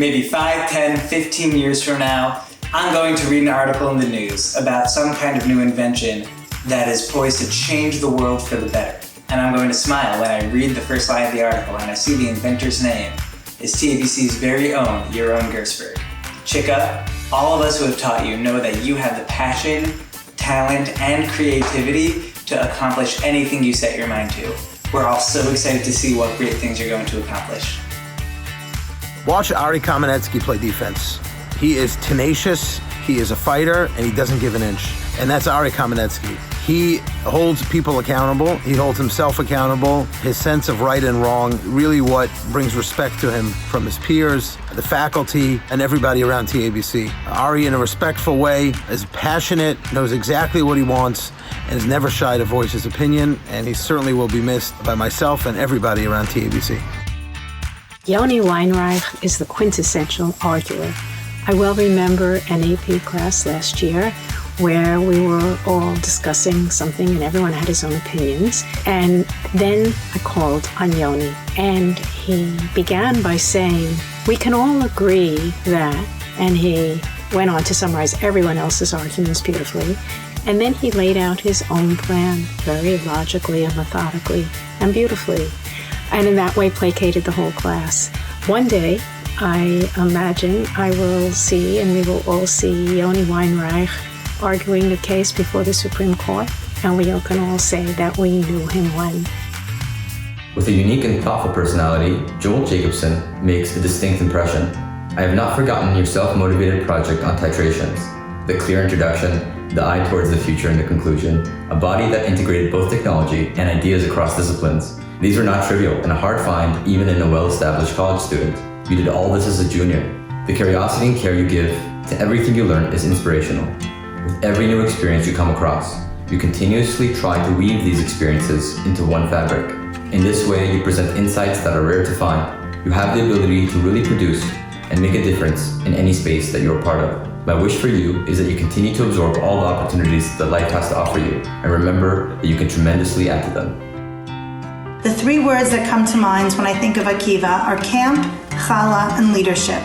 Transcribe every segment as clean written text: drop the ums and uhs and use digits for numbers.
maybe 5, 10, 15 years from now, I'm going to read an article in the news about some kind of new invention that is poised to change the world for the better. And I'm going to smile when I read the first line of the article and I see the inventor's name is TABC's very own Jeroen Gersberg. Chica, all of us who have taught you know that you have the passion, talent, and creativity to accomplish anything you set your mind to. We're all so excited to see what great things you're going to accomplish. Watch Ari Kamenetsky play defense. He is tenacious, he is a fighter, and he doesn't give an inch. And that's Ari Kamenetsky. He holds people accountable, he holds himself accountable. His sense of right and wrong, really what brings respect to him from his peers, the faculty, and everybody around TABC. Ari, in a respectful way, is passionate, knows exactly what he wants, and is never shy to voice his opinion, and he certainly will be missed by myself and everybody around TABC. Yoni Weinreich is the quintessential arguer. I well remember an AP class last year where we were all discussing something and everyone had his own opinions. And then I called on Yoni and he began by saying, we can all agree that, and he went on to summarize everyone else's arguments beautifully. And then he laid out his own plan very logically and methodically and beautifully. And in that way placated the whole class. One day, I imagine I will see, and we will all see, Yoni Weinreich arguing the case before the Supreme Court, and we can all say that we knew him when. With a unique and thoughtful personality, Joel Jacobson makes a distinct impression. I have not forgotten your self-motivated project on titrations, the clear introduction, the eye towards the future and the conclusion, a body that integrated both technology and ideas across disciplines. These were not trivial and a hard find even in a well-established college student. You did all this as a junior. The curiosity and care you give to everything you learn is inspirational. With every new experience you come across, you continuously try to weave these experiences into one fabric. In this way, you present insights that are rare to find. You have the ability to really produce and make a difference in any space that you're a part of. My wish for you is that you continue to absorb all the opportunities that life has to offer you, and remember that you can tremendously add to them. The three words that come to mind when I think of Akiva are camp, challah, and leadership.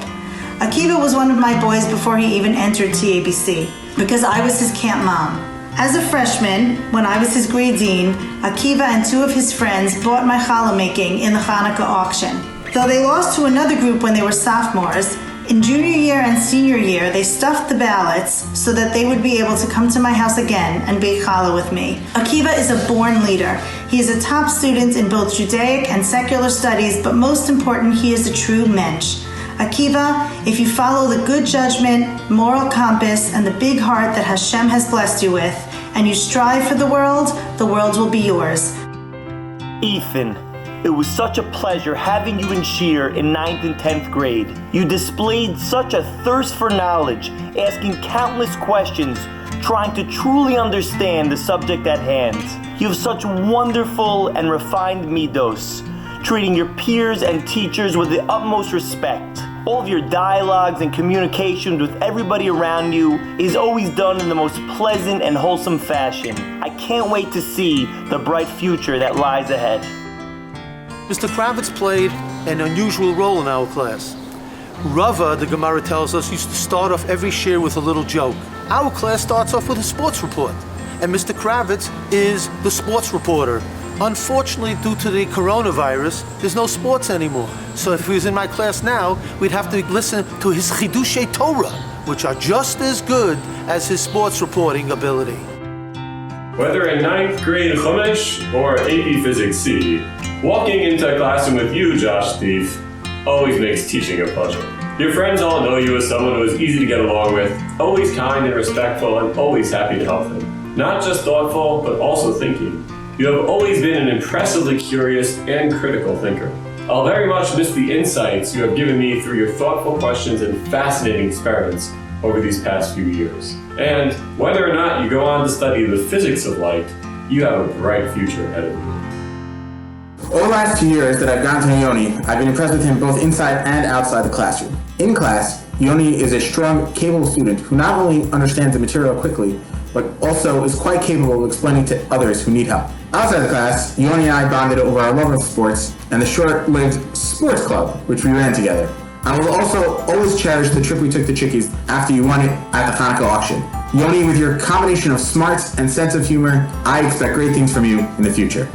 Akiva was one of my boys before he even entered TABC, because I was his camp mom. As a freshman, when I was his grade dean, Akiva and two of his friends bought my challah making in the Hanukkah auction. Though they lost to another group when they were sophomores, in junior year and senior year, they stuffed the ballots so that they would be able to come to my house again and bake challah with me. Akiva is a born leader. He is a top student in both Judaic and secular studies, but most important, he is a true mensch. Akiva, if you follow the good judgment, moral compass, and the big heart that Hashem has blessed you with, and you strive for the world will be yours. Ethan, it was such a pleasure having you in Shir in 9th and 10th grade. You displayed such a thirst for knowledge, asking countless questions, trying to truly understand the subject at hand. You have such wonderful and refined midos, treating your peers and teachers with the utmost respect. All of your dialogues and communications with everybody around you is always done in the most pleasant and wholesome fashion. I can't wait to see the bright future that lies ahead. Mr. Kravitz played an unusual role in our class. Rava, the Gemara tells us, used to start off every shir with a little joke. Our class starts off with a sports report, and Mr. Kravitz is the sports reporter. Unfortunately, due to the coronavirus, there's no sports anymore. So if he was in my class now, we'd have to listen to his Chidushei Torah, which are just as good as his sports reporting ability. Whether in 9th grade Chumash or AP Physics C, walking into a classroom with you, Josh Steve, always makes teaching a pleasure. Your friends all know you as someone who is easy to get along with, always kind and respectful, and always happy to help them. Not just thoughtful, but also thinking. You have always been an impressively curious and critical thinker. I'll very much miss the insights you have given me through your thoughtful questions and fascinating experiments over these past few years. And whether or not you go on to study the physics of light, you have a bright future ahead of you. Over the last 2 years that I've gotten to know Yoni, I've been impressed with him both inside and outside the classroom. In class, Yoni is a strong, capable student who not only understands the material quickly, but also is quite capable of explaining to others who need help. Outside the class, Yoni and I bonded over our love of sports and the short-lived sports club, which we ran together. I will also always cherish the trip we took to Chickies after you won it at the Hanukkah auction. Yoni, with your combination of smarts and sense of humor, I expect great things from you in the future.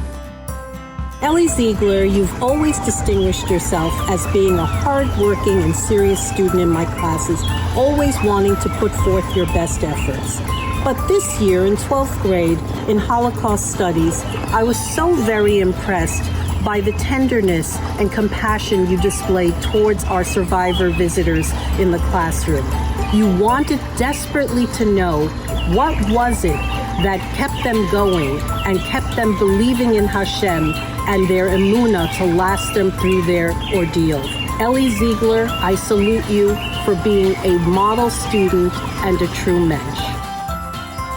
Ellie Ziegler, you've always distinguished yourself as being a hard-working and serious student in my classes, always wanting to put forth your best efforts. But this year in 12th grade in Holocaust Studies, I was so very impressed by the tenderness and compassion you displayed towards our survivor visitors in the classroom. You wanted desperately to know what was it that kept them going and kept them believing in Hashem and their emunah to last them through their ordeal. Ellie Ziegler, I salute you for being a model student and a true mensch.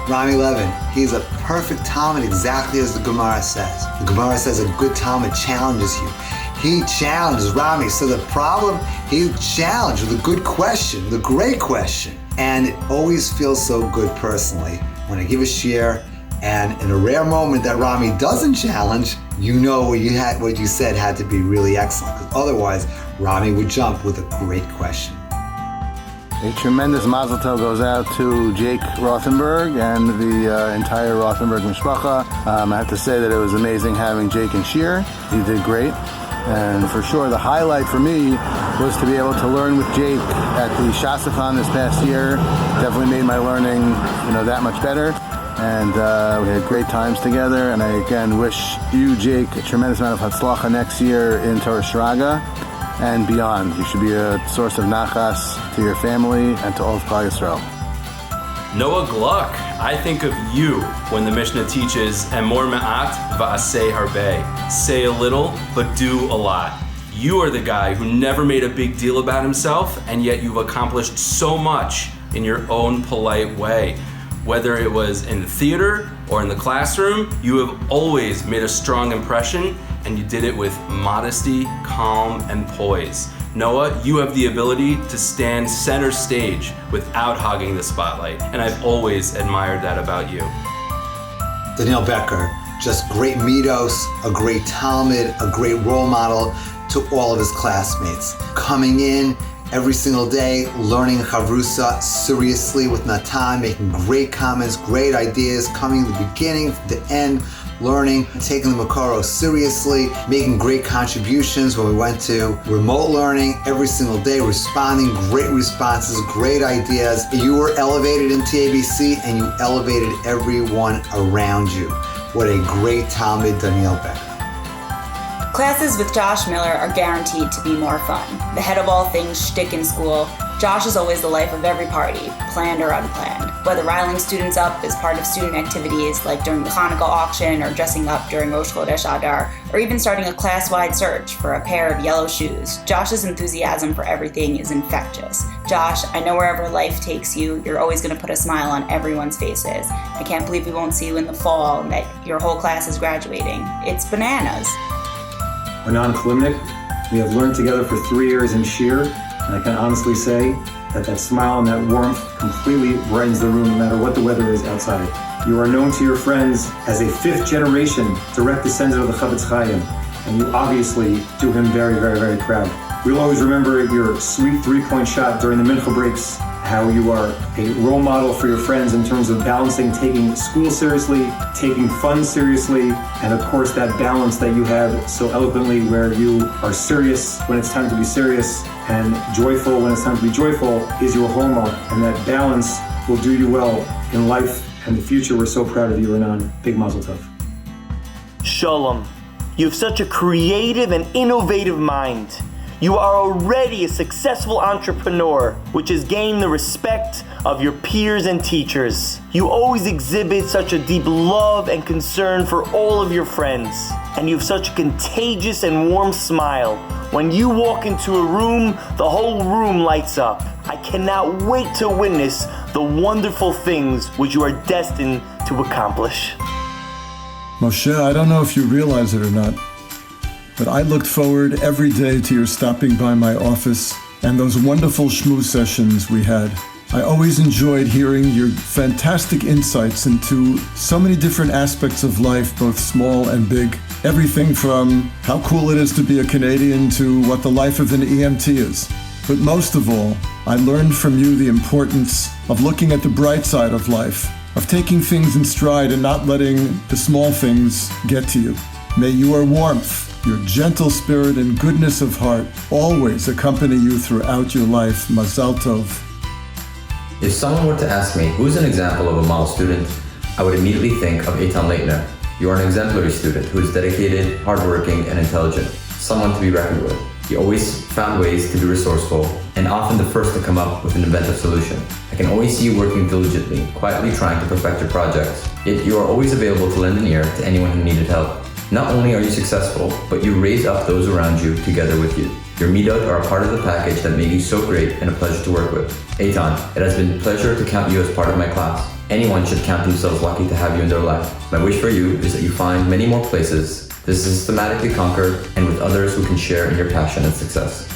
Rami Levin, he's a perfect Talmud exactly as the Gemara says. The Gemara says a good Talmud challenges you. He challenges Rami, so the problem, he challenged with a good question, with a great question. And it always feels so good personally when I give a shiur, and in a rare moment that Rami doesn't challenge, you know what you said had to be really excellent, because otherwise Rami would jump with a great question. A tremendous mazel tov goes out to Jake Rothenberg and the entire Rothenberg mishpacha. I have to say that it was amazing having Jake in shiur. He did great. And for sure, the highlight for me was to be able to learn with Jake at the Shasathon this past year. Definitely made my learning, that much better. And we had great times together. And I again wish you, Jake, a tremendous amount of hatzlacha next year in Torah Shraga and beyond. You should be a source of nachas to your family and to all of Klal Yisrael. Noah Gluck, I think of you when the Mishnah teaches, Emor ma'at va'aseh harbeh. Say a little, but do a lot. You are the guy who never made a big deal about himself, and yet you've accomplished so much in your own polite way. Whether it was in the theater or in the classroom, you have always made a strong impression, and you did it with modesty, calm, and poise. Noah, you have the ability to stand center stage without hogging the spotlight, and I've always admired that about you. Daniel Becker, just great midos, a great Talmud, a great role model to all of his classmates. Coming in every single day, learning Chavrusa seriously with Natan, making great comments, great ideas, coming to the beginning, the end, learning, taking the Makaro seriously, making great contributions when we went to remote learning every single day, responding, great responses, great ideas. You were elevated in TABC and you elevated everyone around you. What a great Talmud, Daniel Becker. Classes with Josh Miller are guaranteed to be more fun. The head of all things shtick in school, Josh is always the life of every party, planned or unplanned. Whether riling students up as part of student activities like during the Hanukkah auction or dressing up during Rosh Chodesh Adar, or even starting a class-wide search for a pair of yellow shoes, Josh's enthusiasm for everything is infectious. Josh, I know wherever life takes you, you're always going to put a smile on everyone's faces. I can't believe we won't see you in the fall and that your whole class is graduating. It's bananas. Anan Klimnik, we have learned together for 3 years in shiur, and I can honestly say that smile and that warmth completely brightens the room no matter what the weather is outside. You are known to your friends as a 5th generation direct descendant of the Chavetz Chaim, and you obviously do him very, very, very proud. We'll always remember your sweet 3-point shot during the Mincha breaks, how you are a role model for your friends in terms of balancing taking school seriously, taking fun seriously, and of course that balance that you have so eloquently where you are serious when it's time to be serious and joyful when it's time to be joyful is your hallmark, and that balance will do you well in life and the future. We're so proud of you, Renan. Big mazel tov. Shalom. You have such a creative and innovative mind. You are already a successful entrepreneur, which has gained the respect of your peers and teachers. You always exhibit such a deep love and concern for all of your friends, and you have such a contagious and warm smile. When you walk into a room, the whole room lights up. I cannot wait to witness the wonderful things which you are destined to accomplish. Moshe, I don't know if you realize it or not, but I looked forward every day to your stopping by my office and those wonderful shmooze sessions we had. I always enjoyed hearing your fantastic insights into so many different aspects of life, both small and big. Everything from how cool it is to be a Canadian to what the life of an EMT is. But most of all, I learned from you the importance of looking at the bright side of life, of taking things in stride and not letting the small things get to you. May your warmth, your gentle spirit and goodness of heart always accompany you throughout your life. Mazal Tov. If someone were to ask me who's an example of a model student, I would immediately think of Eitan Leitner. You are an exemplary student who is dedicated, hardworking, and intelligent, someone to be reckoned with. You always found ways to be resourceful and often the first to come up with an inventive solution. I can always see you working diligently, quietly trying to perfect your projects. Yet you are always available to lend an ear to anyone who needed help. Not only are you successful, but you raise up those around you together with you. Your midot are a part of the package that made you so great and a pleasure to work with. Eitan, it has been a pleasure to count you as part of my class. Anyone should count themselves lucky to have you in their life. My wish for you is that you find many more places to systematically conquer and with others who can share in your passion and success.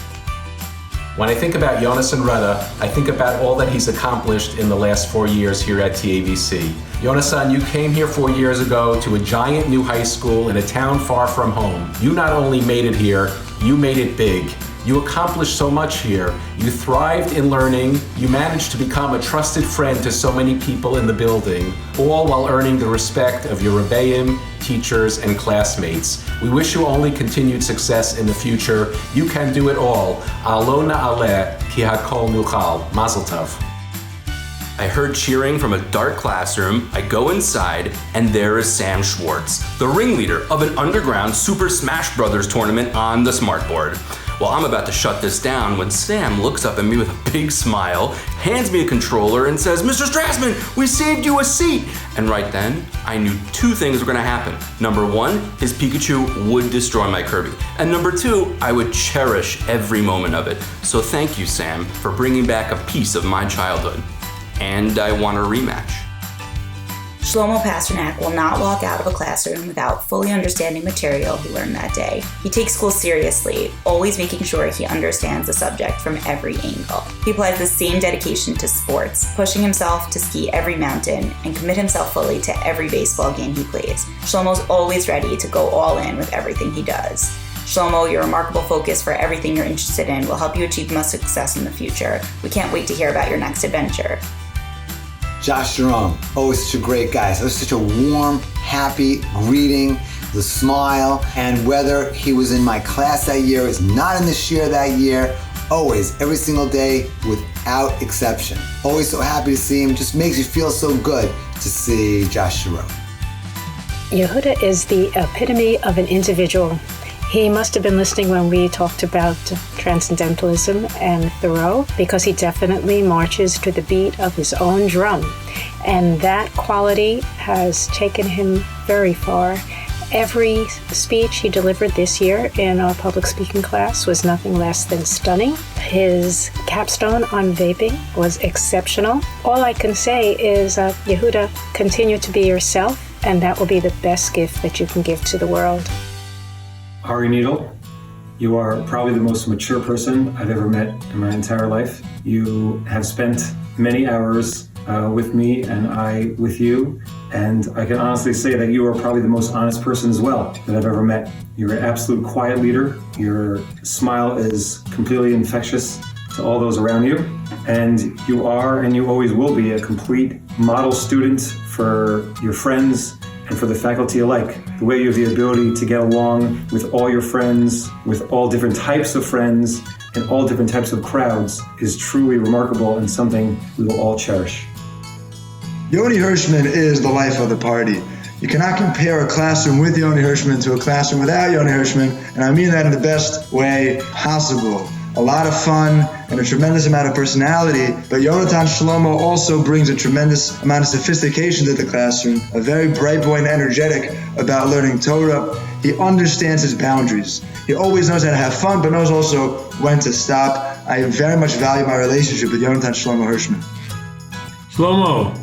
When I think about Yonasan Rada, I think about all that he's accomplished in the last 4 years here at TABC. Yonasan, you came here 4 years ago to a giant new high school in a town far from home. You not only made it here, you made it big. You accomplished so much here. You thrived in learning. You managed to become a trusted friend to so many people in the building, all while earning the respect of your rebbeim, teachers, and classmates. We wish you only continued success in the future. You can do it all. Alo na'aleh ki hakol nuchal. Mazel tov. I heard cheering from a dark classroom. I go inside, and there is Sam Schwartz, the ringleader of an underground Super Smash Brothers tournament on the smartboard. Well, I'm about to shut this down when Sam looks up at me with a big smile, hands me a controller, and says, "Mr. Strassman, we saved you a seat." And right then, I knew two things were gonna happen. Number one, his Pikachu would destroy my Kirby. And number two, I would cherish every moment of it. So thank you, Sam, for bringing back a piece of my childhood. And I want a rematch. Shlomo Pasternak will not walk out of a classroom without fully understanding material he learned that day. He takes school seriously, always making sure he understands the subject from every angle. He applies the same dedication to sports, pushing himself to ski every mountain and commit himself fully to every baseball game he plays. Shlomo's always ready to go all in with everything he does. Shlomo, your remarkable focus for everything you're interested in will help you achieve the most success in the future. We can't wait to hear about your next adventure. Josh Jerome, always such a great guy. So such a warm, happy greeting, the smile, and whether he was in my class that year, is not in the shir that year, always, every single day, without exception. Always so happy to see him, just makes you feel so good to see Josh Jerome. Yehuda is the epitome of an individual. He must have been listening when we talked about transcendentalism and Thoreau, because he definitely marches to the beat of his own drum. And that quality has taken him very far. Every speech he delivered this year in our public speaking class was nothing less than stunning. His capstone on vaping was exceptional. All I can say is, Yehuda, continue to be yourself, and that will be the best gift that you can give to the world. Hari Needle, you are probably the most mature person I've ever met in my entire life. You have spent many hours with me and I with you, and I can honestly say that you are probably the most honest person as well that I've ever met. You're an absolute quiet leader. Your smile is completely infectious to all those around you, and you are and you always will be a complete model student for your friends and for the faculty alike. The way you have the ability to get along with all your friends, with all different types of friends, and all different types of crowds is truly remarkable and something we will all cherish. Yoni Hirschman is the life of the party. You cannot compare a classroom with Yoni Hirschman to a classroom without Yoni Hirschman, and I mean that in the best way possible. A lot of fun and a tremendous amount of personality, but Yonatan Shlomo also brings a tremendous amount of sophistication to the classroom, a very bright boy and energetic about learning Torah. He understands his boundaries. He always knows how to have fun, but knows also when to stop. I very much value my relationship with Yonatan Shlomo Hirschman. Shlomo,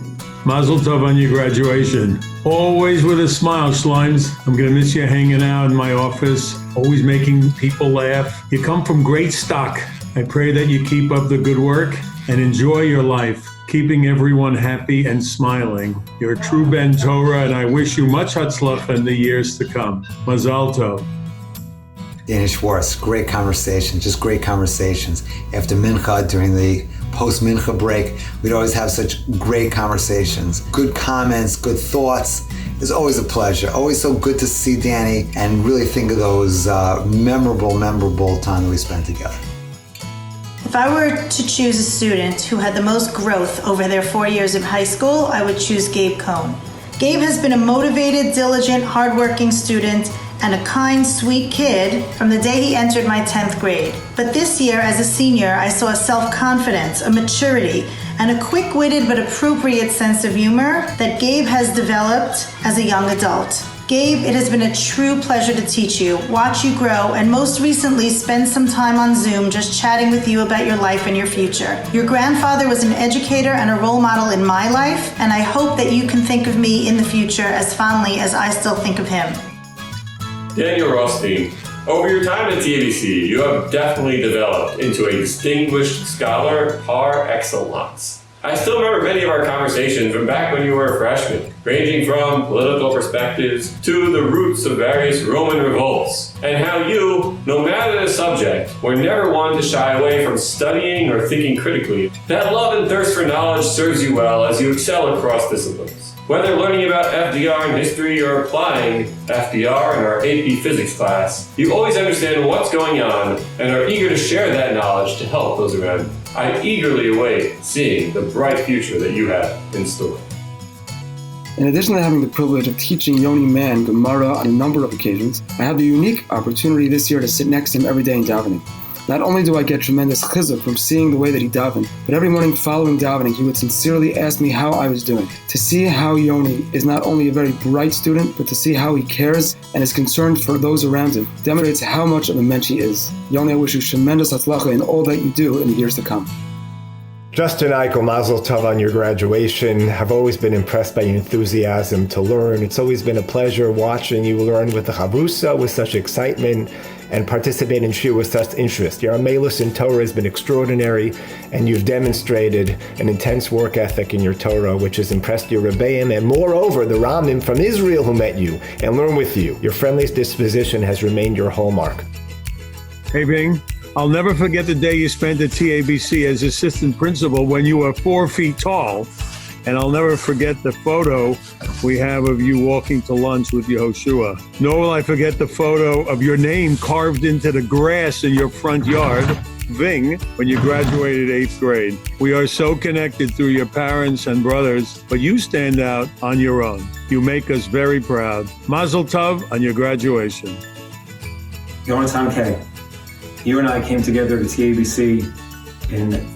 Mazel Tov on your graduation. Always with a smile, Schleims. I'm going to miss you hanging out in my office, always making people laugh. You come from great stock. I pray that you keep up the good work and enjoy your life, keeping everyone happy and smiling. You're a true Ben Torah, and I wish you much hatzlacha in the years to come. Mazal Tov. Danny Schwartz, great conversation, just great conversations. After Mincha, during the post-Mincha break, we'd always have such great conversations. Good comments, good thoughts. It's always a pleasure. Always so good to see Danny and really think of those memorable time that we spent together. If I were to choose a student who had the most growth over their 4 years of high school, I would choose Gabe Cohn. Gabe has been a motivated, diligent, hardworking student and a kind, sweet kid from the day he entered my 10th grade. But this year, as a senior, I saw a self-confidence, a maturity, and a quick-witted but appropriate sense of humor that Gabe has developed as a young adult. Gabe, it has been a true pleasure to teach you, watch you grow, and most recently spend some time on Zoom just chatting with you about your life and your future. Your grandfather was an educator and a role model in my life, and I hope that you can think of me in the future as fondly as I still think of him. Daniel Rothstein, over your time at TABC, you have definitely developed into a distinguished scholar par excellence. I still remember many of our conversations from back when you were a freshman, ranging from political perspectives to the roots of various Roman revolts, and how you, no matter the subject, were never one to shy away from studying or thinking critically. That love and thirst for knowledge serves you well as you excel across disciplines. Whether learning about FDR in history or applying FDR in our AP physics class, you always understand what's going on and are eager to share that knowledge to help those around you. I eagerly await seeing the bright future that you have in store. In addition to having the privilege of teaching Yoni Man Gemara on a number of occasions, I have the unique opportunity this year to sit next to him every day in davening. Not only do I get tremendous chizuk from seeing the way that he davened, but every morning following davening, he would sincerely ask me how I was doing. To see how Yoni is not only a very bright student, but to see how he cares and is concerned for those around him demonstrates how much of a mensch he is. Yoni, I wish you tremendous hatzlacha in all that you do in the years to come. Justin Eichel, Mazel Tov on your graduation. I've always been impressed by your enthusiasm to learn. It's always been a pleasure watching you learn with the Chavrusa with such excitement and participate in Shir with such interest. Your amelus in Torah has been extraordinary, and you've demonstrated an intense work ethic in your Torah, which has impressed your Rebbeim, and moreover, the Ramim from Israel who met you and learned with you. Your friendliest disposition has remained your hallmark. Hey, Bing. I'll never forget the day you spent at TABC as assistant principal when you were 4 feet tall. And I'll never forget the photo we have of you walking to lunch with Yehoshua. Nor will I forget the photo of your name carved into the grass in your front yard, Ving, when you graduated 8th grade. We are so connected through your parents and brothers, but you stand out on your own. You make us very proud. Mazel Tov on your graduation. Yonatan K., you and I came together to TABC in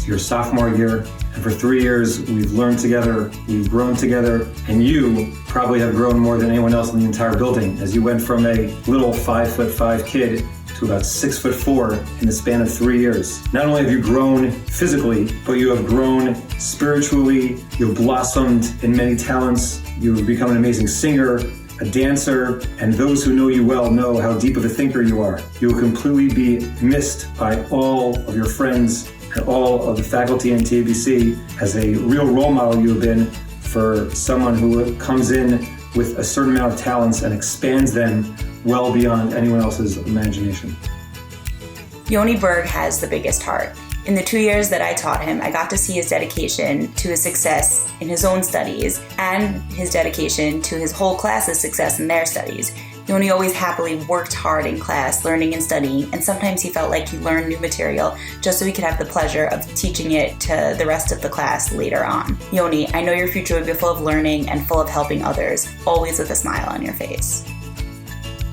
your sophomore year, and for 3 years we've learned together, we've grown together, and you probably have grown more than anyone else in the entire building, as you went from a little 5'5" kid to about 6'4" in the span of 3 years. Not only have you grown physically, but you have grown spiritually, you've blossomed in many talents, you've become an amazing singer, a dancer, and those who know you well know how deep of a thinker you are. You will completely be missed by all of your friends and all of the faculty in TABC as a real role model you have been for someone who comes in with a certain amount of talents and expands them well beyond anyone else's imagination. Yoni Berg has the biggest heart. In the 2 years that I taught him, I got to see his dedication to his success in his own studies and his dedication to his whole class's success in their studies. Yoni always happily worked hard in class, learning and studying, and sometimes he felt like he learned new material just so he could have the pleasure of teaching it to the rest of the class later on. Yoni, I know your future would be full of learning and full of helping others, always with a smile on your face.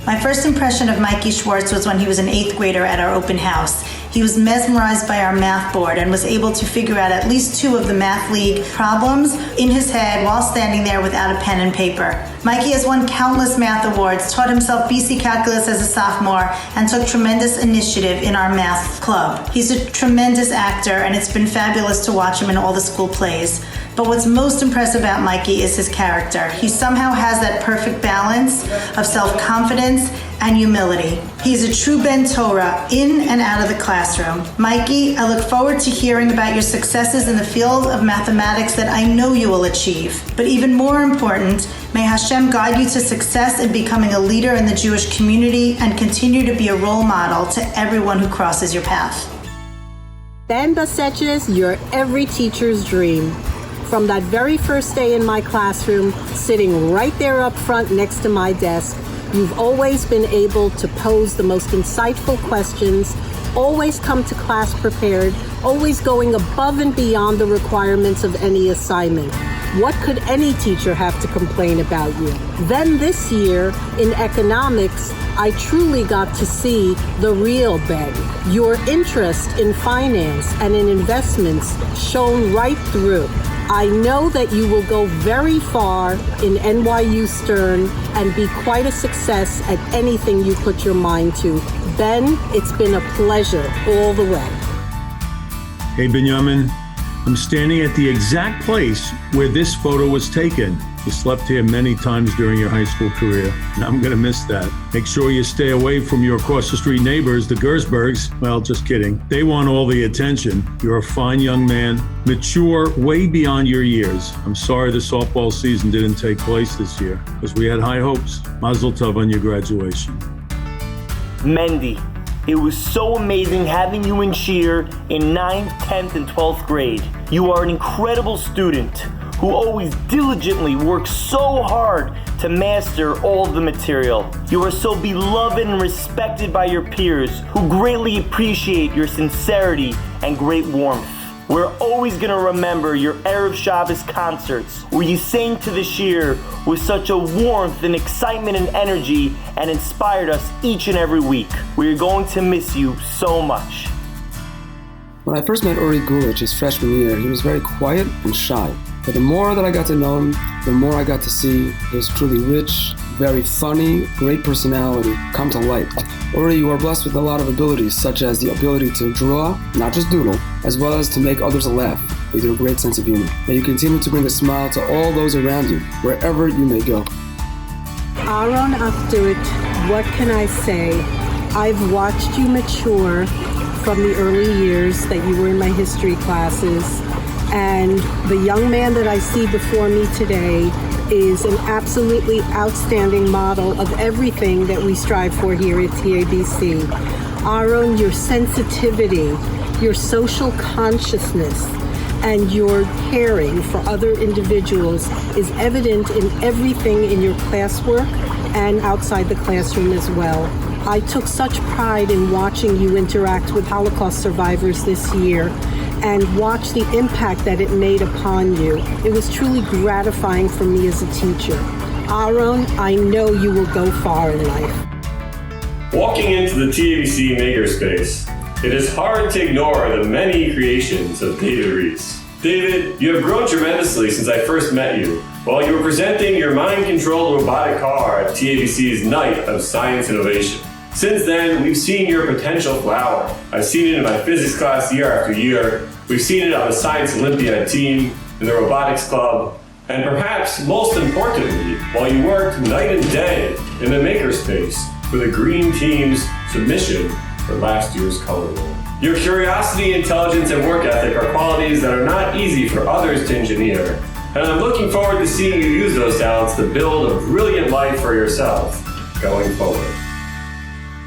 My first impression of Mikey Schwartz was when he was an 8th grader at our open house. He was mesmerized by our math board and was able to figure out at least 2 of the Math League problems in his head while standing there without a pen and paper. Mikey has won countless math awards, taught himself BC calculus as a sophomore, and took tremendous initiative in our math club. He's a tremendous actor, and it's been fabulous to watch him in all the school plays. But what's most impressive about Mikey is his character. He somehow has that perfect balance of self-confidence and humility. He's a true Ben Torah in and out of the classroom. Mikey, I look forward to hearing about your successes in the field of mathematics that I know you will achieve. But even more important, may Hashem guide you to success in becoming a leader in the Jewish community and continue to be a role model to everyone who crosses your path. Ben Basetches, you're every teacher's dream. From that very first day in my classroom, sitting right there up front next to my desk, you've always been able to pose the most insightful questions, always come to class prepared, always going above and beyond the requirements of any assignment. What could any teacher have to complain about you? Then this year, in economics, I truly got to see the real Ben. Your interest in finance and in investments shone right through. I know that you will go very far in NYU Stern and be quite a success at anything you put your mind to. Ben, it's been a pleasure all the way. Hey, Benjamin, I'm standing at the exact place where this photo was taken. You slept here many times during your high school career, and I'm gonna miss that. Make sure you stay away from your across the street neighbors, the Gersbergs. Well, just kidding. They want all the attention. You're a fine young man, mature way beyond your years. I'm sorry the softball season didn't take place this year, because we had high hopes. Mazel tov on your graduation. Mendy, it was so amazing having you in Shear in 9th, 10th, and 12th grade. You are an incredible student who always diligently works so hard to master all of the material. You are so beloved and respected by your peers who greatly appreciate your sincerity and great warmth. We're always going to remember your Erev Shabbos concerts where you sang to the Shir with such a warmth and excitement and energy and inspired us each and every week. We're going to miss you so much. When I first met Uri Gulich his freshman year, he was very quiet and shy. But the more that I got to know him, the more I got to see he was truly rich, very funny, great personality, come to light. Uri, you are blessed with a lot of abilities, such as the ability to draw, not just doodle, as well as to make others laugh with your great sense of humor. May you continue to bring a smile to all those around you, wherever you may go. Aaron Afduit, what can I say? I've watched you mature from the early years that you were in my history classes. And the young man that I see before me today is an absolutely outstanding model of everything that we strive for here at TABC. Aaron, your sensitivity, your social consciousness, and your caring for other individuals is evident in everything in your classwork and outside the classroom as well. I took such pride in watching you interact with Holocaust survivors this year and watch the impact that it made upon you. It was truly gratifying for me as a teacher. Aaron, I know you will go far in life. Walking into the TABC makerspace, it is hard to ignore the many creations of David Reese. David, you have grown tremendously since I first met you, while you were presenting your mind-controlled robotic car at TABC's Night of Science Innovation. Since then, we've seen your potential flower. I've seen it in my physics class year after year. We've seen it on the Science Olympiad team, in the robotics club, and perhaps most importantly, while you worked night and day in the makerspace for the Green Team's submission for last year's Color Roll. Your curiosity, intelligence, and work ethic are qualities that are not easy for others to engineer, and I'm looking forward to seeing you use those talents to build a brilliant life for yourself going forward.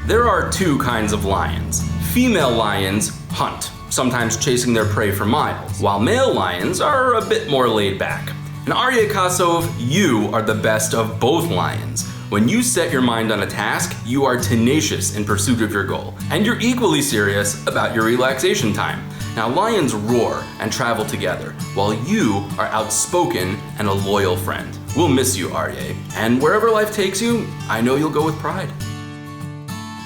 There are two kinds of lions. Female lions hunt, sometimes chasing their prey for miles, while male lions are a bit more laid back. In Aryeh Kasov, you are the best of both lions. When you set your mind on a task, you are tenacious in pursuit of your goal, and you're equally serious about your relaxation time. Now, lions roar and travel together, while you are outspoken and a loyal friend. We'll miss you, Aryeh, and wherever life takes you, I know you'll go with pride.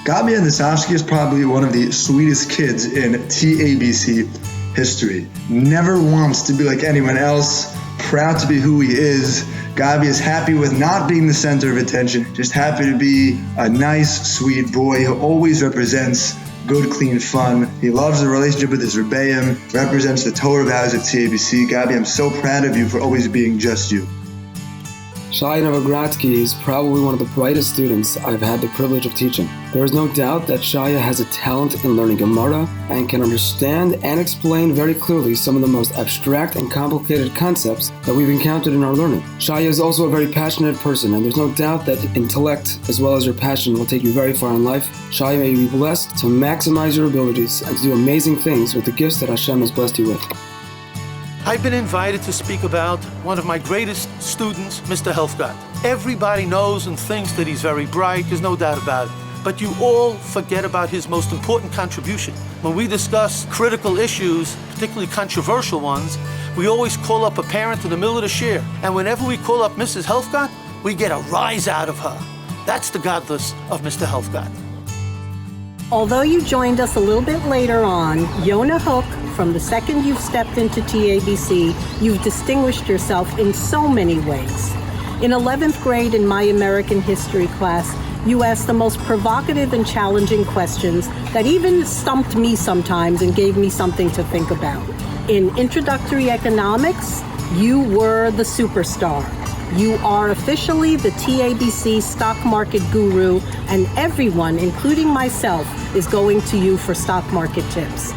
Gabi Andasovsky is probably one of the sweetest kids in TABC history. Never wants to be like anyone else, proud to be who he is. Gabi is happy with not being the center of attention, just happy to be a nice, sweet boy who always represents good, clean fun. He loves the relationship with his Rebbeim, represents the Torah values of TABC. Gabi, I'm so proud of you for always being just you. Shai Novogradsky is probably one of the brightest students I've had the privilege of teaching. There is no doubt that Shaya has a talent in learning Gemara and can understand and explain very clearly some of the most abstract and complicated concepts that we've encountered in our learning. Shaya is also a very passionate person, and there's no doubt that intellect as well as your passion will take you very far in life. Shaya, may you be blessed to maximize your abilities and to do amazing things with the gifts that Hashem has blessed you with. I've been invited to speak about one of my greatest students, Mr. Helfgott. Everybody knows and thinks that he's very bright, there's no doubt about it. But you all forget about his most important contribution. When we discuss critical issues, particularly controversial ones, we always call up a parent in the middle of the shir. And whenever we call up Mrs. Helfgott, we get a rise out of her. That's the godless of Mr. Helfgott. Although you joined us a little bit later on, Yonah Hook, from the second you've stepped into TABC, you've distinguished yourself in so many ways. In 11th grade in my American history class, you asked the most provocative and challenging questions that even stumped me sometimes and gave me something to think about. In introductory economics, you were the superstar. You are officially the TABC stock market guru, and everyone, including myself, is going to you for stock market tips.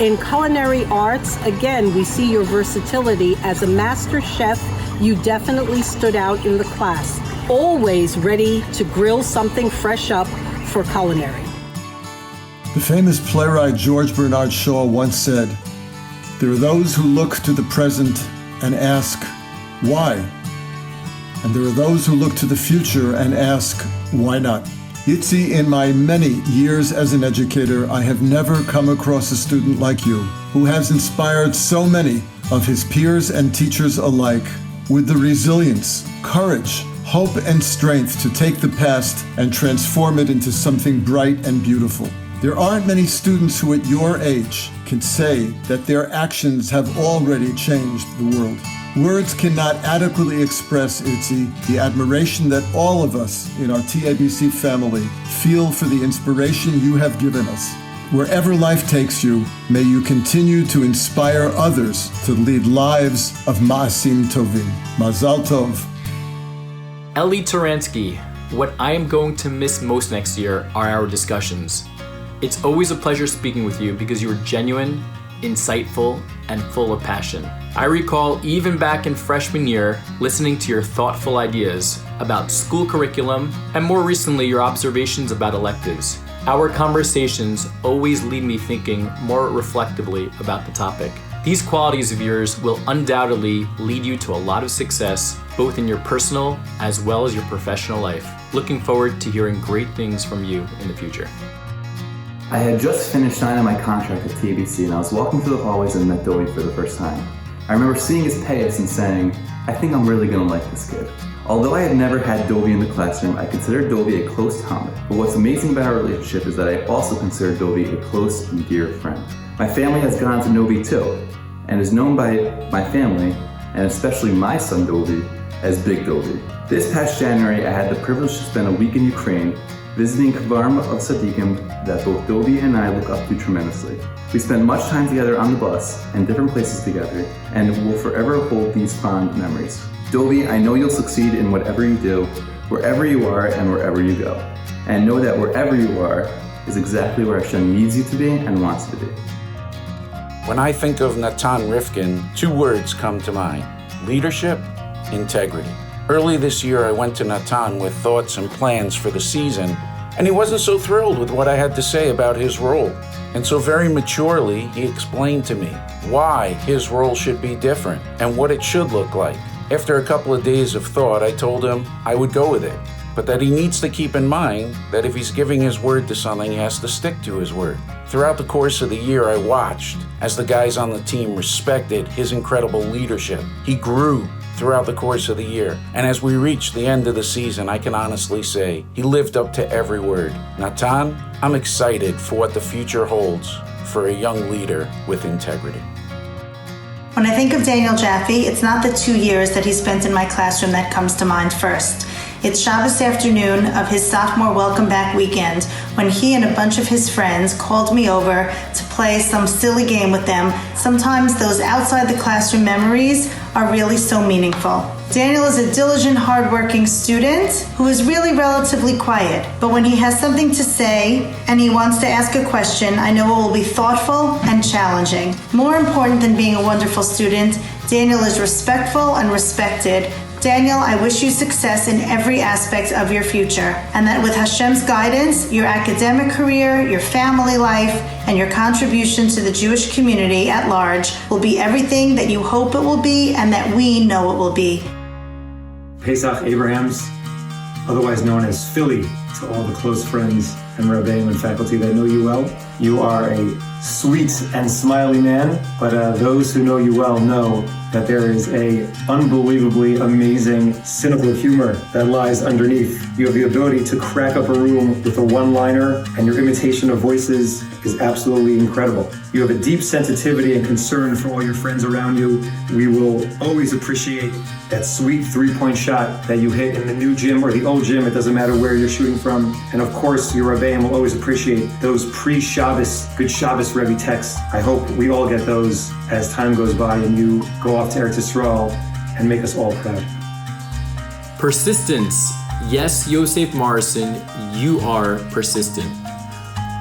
In culinary arts, again, we see your versatility. As a master chef, you definitely stood out in the class, always ready to grill something fresh up for culinary. The famous playwright George Bernard Shaw once said, "There are those who look to the present and ask, why? And there are those who look to the future and ask, why not?" Yitzi, in my many years as an educator, I have never come across a student like you, who has inspired so many of his peers and teachers alike with the resilience, courage, hope, and strength to take the past and transform it into something bright and beautiful. There aren't many students who at your age can say that their actions have already changed the world. Words cannot adequately express, Itzi, the admiration that all of us in our TABC family feel for the inspiration you have given us. Wherever life takes you, may you continue to inspire others to lead lives of Ma'asim Tovim. Mazal Tov. Eli Turansky, what I am going to miss most next year are our discussions. It's always a pleasure speaking with you because you are genuine, insightful, and full of passion. I recall even back in freshman year, listening to your thoughtful ideas about school curriculum and more recently your observations about electives. Our conversations always lead me thinking more reflectively about the topic. These qualities of yours will undoubtedly lead you to a lot of success, both in your personal as well as your professional life. Looking forward to hearing great things from you in the future. I had just finished signing my contract at TABC and I was walking through the hallways and met Dovey for the first time. I remember seeing his payas and saying, I think I'm really gonna like this kid. Although I had never had Dovey in the classroom, I considered Dovey a close talmid. But what's amazing about our relationship is that I also consider Dovey a close and dear friend. My family has gone to Novi too, and is known by my family, and especially my son Dovey, as Big Dovey. This past January, I had the privilege to spend a week in Ukraine, visiting Kvarm of Tzaddikim that both Dovey and I look up to tremendously. We spent much time together on the bus and different places together, and will forever hold these fond memories. Dovey, I know you'll succeed in whatever you do, wherever you are and wherever you go. And know that wherever you are is exactly where Hashem needs you to be and wants you to be. When I think of Natan Rifkin, two words come to mind: leadership, integrity. Early this year, I went to Natan with thoughts and plans for the season, and he wasn't so thrilled with what I had to say about his role. And so very maturely, he explained to me why his role should be different and what it should look like. After a couple of days of thought, I told him I would go with it, but that he needs to keep in mind that if he's giving his word to something, he has to stick to his word. Throughout the course of the year, I watched as the guys on the team respected his incredible leadership. He grew throughout the course of the year, and as we reached the end of the season, I can honestly say he lived up to every word. Natan, I'm excited for what the future holds for a young leader with integrity. When I think of Daniel Jaffe, it's not the 2 years that he spent in my classroom that comes to mind first. It's Shabbos afternoon of his sophomore welcome back weekend when he and a bunch of his friends called me over to play some silly game with them. Sometimes those outside the classroom memories are really so meaningful. Daniel is a diligent, hardworking student who is really relatively quiet, but when he has something to say and he wants to ask a question, I know it will be thoughtful and challenging. More important than being a wonderful student, Daniel is respectful and respected. Daniel, I wish you success in every aspect of your future, and that with Hashem's guidance, your academic career, your family life, and your contribution to the Jewish community at large will be everything that you hope it will be and that we know it will be. Pesach Abrahams, otherwise known as Philly, to all the close friends and Rebbeim and faculty that know you well. You are a sweet and smiley man, but those who know you well know that there is a unbelievably amazing cynical humor that lies underneath. You have the ability to crack up a room with a one-liner, and your imitation of voices is absolutely incredible. You have a deep sensitivity and concern for all your friends around you. We will always appreciate that sweet three-point shot that you hit in the new gym or the old gym. It doesn't matter where you're shooting from. And of course, your Rebbeim will always appreciate those pre-Shabbos, good Shabbos Rebbe texts. I hope we all get those as time goes by and you go off to Eretz Yisrael and make us all proud. Persistence. Yes, Yosef Morrison, you are persistent.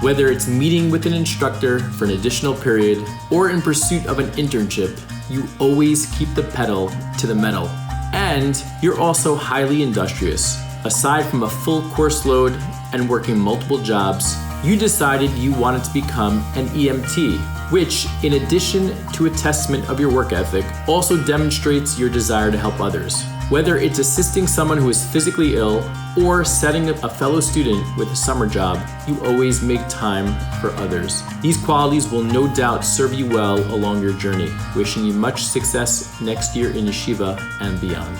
Whether it's meeting with an instructor for an additional period or in pursuit of an internship, you always keep the pedal to the metal. And you're also highly industrious. Aside from a full course load and working multiple jobs, you decided you wanted to become an EMT, which, in addition to a testament of your work ethic, also demonstrates your desire to help others. Whether it's assisting someone who is physically ill or setting up a fellow student with a summer job, you always make time for others. These qualities will no doubt serve you well along your journey. Wishing you much success next year in yeshiva and beyond.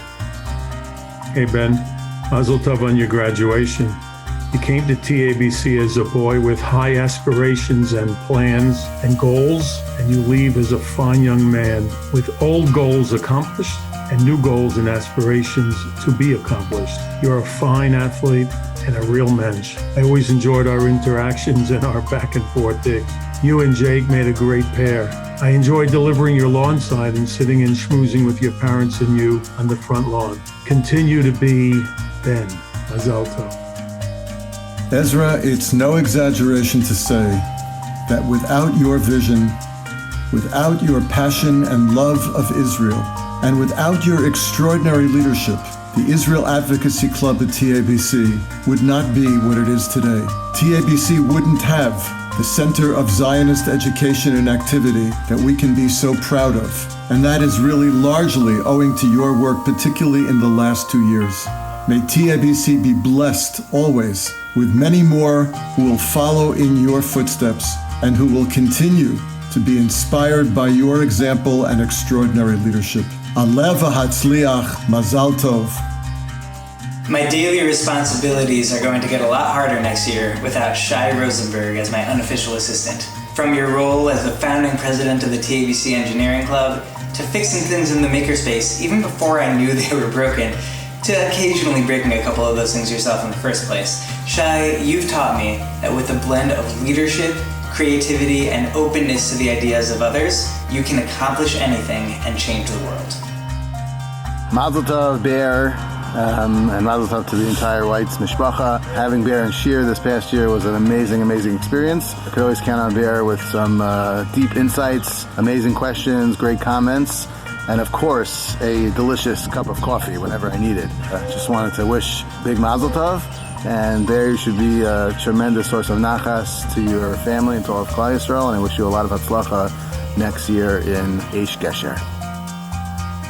Hey Ben, Mazel Tov on your graduation. You came to TABC as a boy with high aspirations and plans and goals, and you leave as a fine young man with old goals accomplished and new goals and aspirations to be accomplished. You're a fine athlete and a real mensch. I always enjoyed our interactions and our back and forth digs. You and Jake made a great pair. I enjoyed delivering your lawn sign and sitting and schmoozing with your parents and you on the front lawn. Continue to be Ben. Mazel Tov. Ezra, it's no exaggeration to say that without your vision, without your passion and love of Israel, and without your extraordinary leadership, the Israel Advocacy Club at TABC would not be what it is today. TABC wouldn't have the center of Zionist education and activity that we can be so proud of. And that is really largely owing to your work, particularly in the last 2 years. May TABC be blessed always with many more who will follow in your footsteps and who will continue to be inspired by your example and extraordinary leadership. Aleh v'hatzliach, Mazal Tov. My daily responsibilities are going to get a lot harder next year without Shai Rosenberg as my unofficial assistant. From your role as the founding president of the TABC Engineering Club, to fixing things in the makerspace even before I knew they were broken, to occasionally breaking a couple of those things yourself in the first place. Shai, you've taught me that with a blend of leadership, creativity, and openness to the ideas of others, you can accomplish anything and change the world. Mazel Tov, Bear, and Mazel Tov to the entire Whites Mishpacha. Having Bear and Shir this past year was an amazing, amazing experience. I could always count on Bear with some deep insights, amazing questions, great comments, and of course, a delicious cup of coffee whenever I need it. Just wanted to wish big Mazel Tov, and Bear, you should be a tremendous source of nachas to your family and to all of Klal Yisrael, and I wish you a lot of hatzlacha next year in Eish Gesher.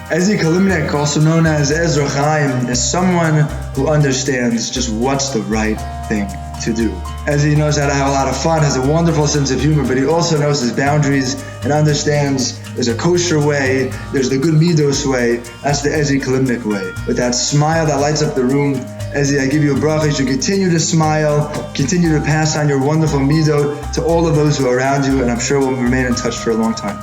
Ezi Kalimnek, also known as Ezra Chaim, is someone who understands just what's the right thing to do. Ezi knows how to have a lot of fun, has a wonderful sense of humor, but he also knows his boundaries and understands there's a kosher way, there's the good midos way. That's the Ezi Kalimnek way. With that smile that lights up the room, Ezi, I give you a bracha. You should continue to smile, continue to pass on your wonderful midot to all of those who are around you, and I'm sure we'll remain in touch for a long time.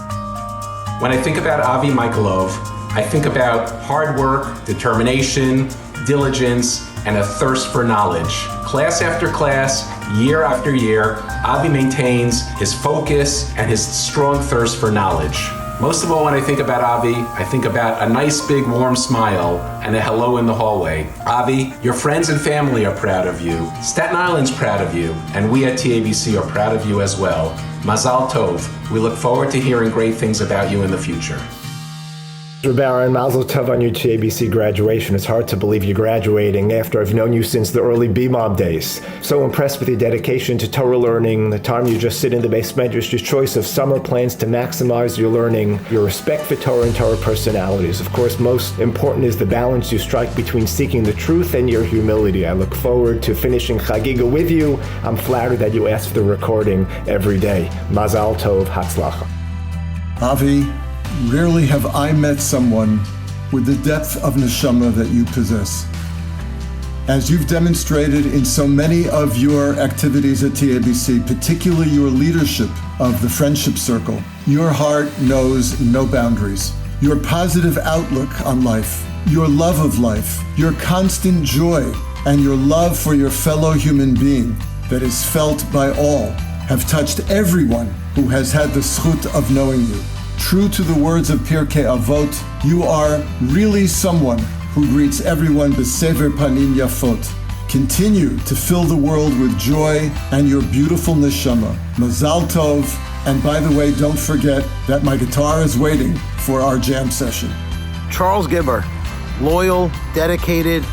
When I think about Avi Michailov, I think about hard work, determination, diligence, and a thirst for knowledge. Class after class, year after year, Avi maintains his focus and his strong thirst for knowledge. Most of all, when I think about Avi, I think about a nice big warm smile and a hello in the hallway. Avi, your friends and family are proud of you. Staten Island's proud of you, and we at TABC are proud of you as well. Mazal Tov. We look forward to hearing great things about you in the future. Baron, Mazel Tov on your TABC graduation. It's hard to believe you're graduating after I've known you since the early B-Mob days. So impressed with your dedication to Torah learning, the time you just sit in the base medrash, your choice of summer plans to maximize your learning, your respect for Torah and Torah personalities. Of course, most important is the balance you strike between seeking the truth and your humility. I look forward to finishing Chagiga with you. I'm flattered that you ask for the recording every day. Mazal Tov, Hatzlacha. Avi, rarely have I met someone with the depth of neshama that you possess. As you've demonstrated in so many of your activities at TABC, particularly your leadership of the Friendship Circle, your heart knows no boundaries. Your positive outlook on life, your love of life, your constant joy, and your love for your fellow human being that is felt by all have touched everyone who has had the zchut of knowing you. True to the words of Pirkei Avot, you are really someone who greets everyone b'sever panim yafot. Continue to fill the world with joy and your beautiful neshama. Mazal Tov, and by the way, don't forget that my guitar is waiting for our jam session. Charles Gibber, loyal, dedicated,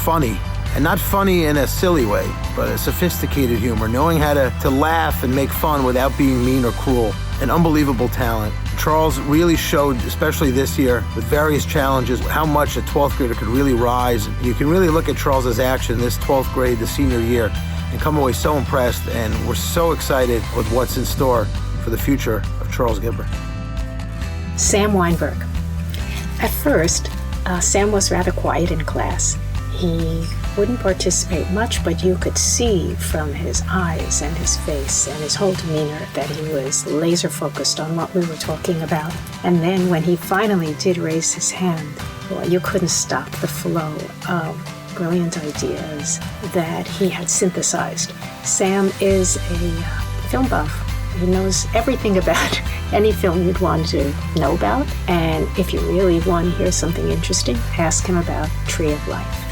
funny. And not funny in a silly way, but a sophisticated humor, knowing how to laugh and make fun without being mean or cruel. An unbelievable talent. Charles really showed, especially this year, with various challenges, how much a 12th grader could really rise. You can really look at Charles's action this 12th grade, the senior year, and come away so impressed, and we're so excited with what's in store for the future of Charles Gibber. Sam Weinberg. At first, Sam was rather quiet in class. He wouldn't participate much, but you could see from his eyes and his face and his whole demeanor that he was laser focused on what we were talking about. And then when he finally did raise his hand, well, you couldn't stop the flow of brilliant ideas that he had synthesized. Sam is a film buff. He knows everything about any film you'd want to know about. And if you really want to hear something interesting, ask him about Tree of Life.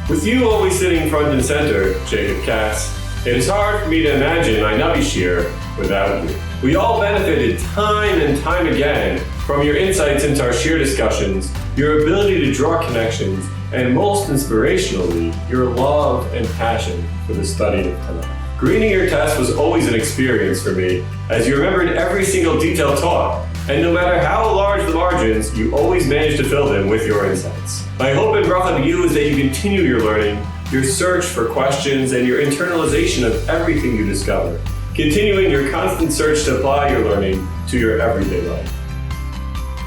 With you always sitting front and center, Jacob Katz, it is hard for me to imagine my Navi Shir without you. We all benefited time and time again from your insights into our Shir discussions, your ability to draw connections, and most inspirationally, your love and passion for the study of Tanakh. Grading your test was always an experience for me, as you remembered every single detail taught, and no matter how large the margins, you always managed to fill them with your insights. My hope and bracha to you is that you continue your learning, your search for questions, and your internalization of everything you discover, continuing your constant search to apply your learning to your everyday life.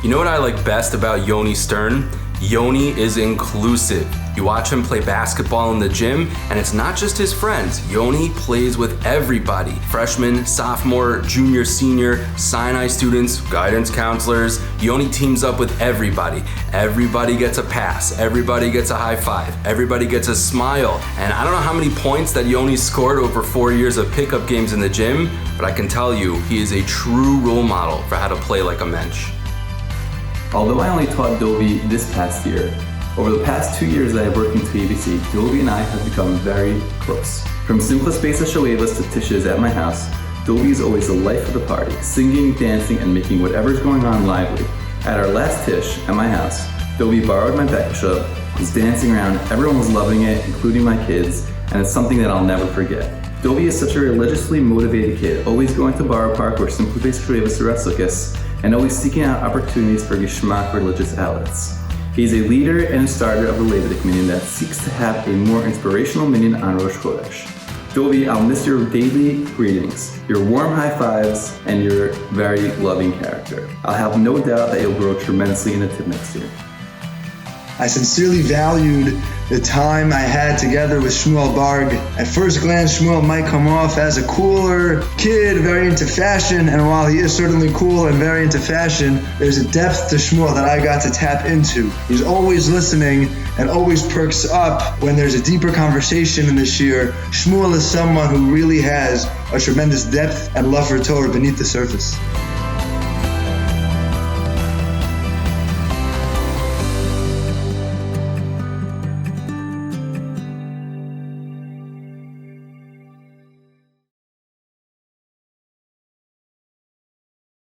You know what I like best about Yoni Stern? Yoni is inclusive. You watch him play basketball in the gym, and it's not just his friends. Yoni plays with everybody. Freshman, sophomore, junior, senior, Sinai students, guidance counselors. Yoni teams up with everybody. Everybody gets a pass. Everybody gets a high five. Everybody gets a smile. And I don't know how many points that Yoni scored over 4 years of pickup games in the gym, but I can tell you, he is a true role model for how to play like a mensch. Although I only taught Dovey this past year, over the past 2 years that I've worked in TABC, Dovey and I have become very close. From Simchas Beis HaShoevas to Tishes at my house, Dovey is always the life of the party, singing, dancing, and making whatever's going on lively. At our last Tish at my house, Dovey borrowed my bekasha, was dancing around, everyone was loving it, including my kids, and it's something that I'll never forget. Dovey is such a religiously motivated kid, always going to Bar Park or Simchas Beis HaShoevas or Retzlikus, and always seeking out opportunities for Gishmak religious outlets. He's a leader and a starter of the Levitic Minyan that seeks to have a more inspirational minyan on Rosh Chodesh. Dovey, I'll miss your daily greetings, your warm high fives, and your very loving character. I'll have no doubt that you'll grow tremendously in the tip next year. I sincerely valued the time I had together with Shmuel Barg. At first glance, Shmuel might come off as a cooler kid, very into fashion, and while he is certainly cool and very into fashion, there's a depth to Shmuel that I got to tap into. He's always listening and always perks up when there's a deeper conversation in the shir. Shmuel is someone who really has a tremendous depth and love for Torah beneath the surface.